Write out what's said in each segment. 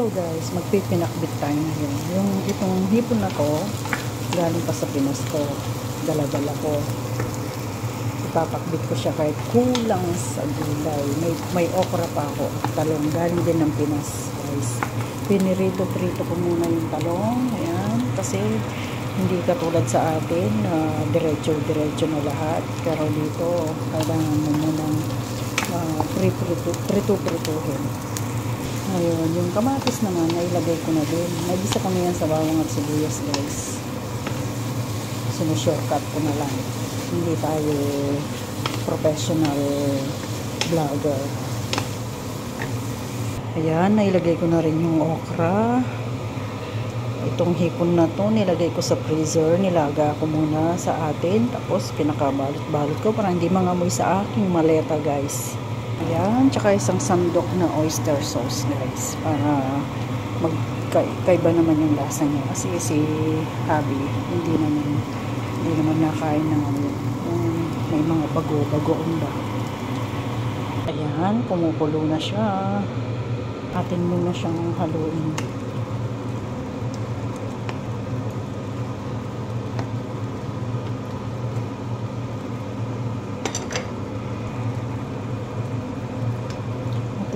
Hello guys, magpipinakbit tayo ngayon. Yung itong hipon na to, galing pa sa Pinas to. Dala-dala ko. Ipapakbit ko siya kahit kulang sa gulay. May okra pa ako. Talong, galing din ng Pinas guys. Pinirito-prito ko muna yung talong. Ayan, kasi hindi katulad sa atin na diretso-diretso na lahat. Pero dito, kailangan mo munang prito-prituhin. Ayun, yung kamatis naman, nailagay ko na din. Nagisa kami yan sa bawang at sibuyas, guys. Sinushortcut ko na lang. Hindi tayo professional vlogger. Ayan, nailagay ko na rin yung okra. Itong hipon na to, nilagay ko sa freezer. Nilaga ko muna sa atin. Tapos, pinakabalot-balot ko para hindi mangamoy sa aking maleta, guys. Ayan, tsaka isang sandok na oyster sauce guys, para magkaiba naman yung lasa niya, kasi si Habi hindi naman nakain ng may mga bago-bagoon ba. Ayan, kumukulo na siya. Atin muna siyang haluin.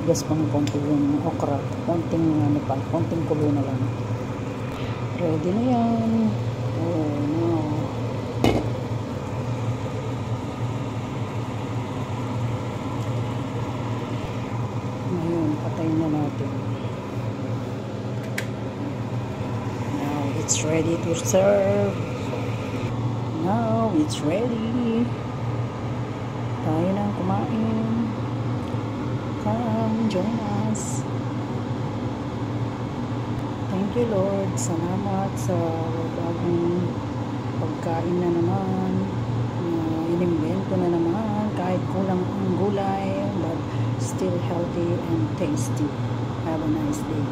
Gas pang konti yung okra, konting kulo na lang. Ready na yan. Oh no. Ngayon, patayin na natin. Now it's ready to serve. Now it's ready. Tayo na kumain. Come, join us. Thank you Lord. Salamat sa bagong pagkain na naman. Inimbento na naman. Kahit kulang ang gulay, but still healthy and tasty. Have a nice day.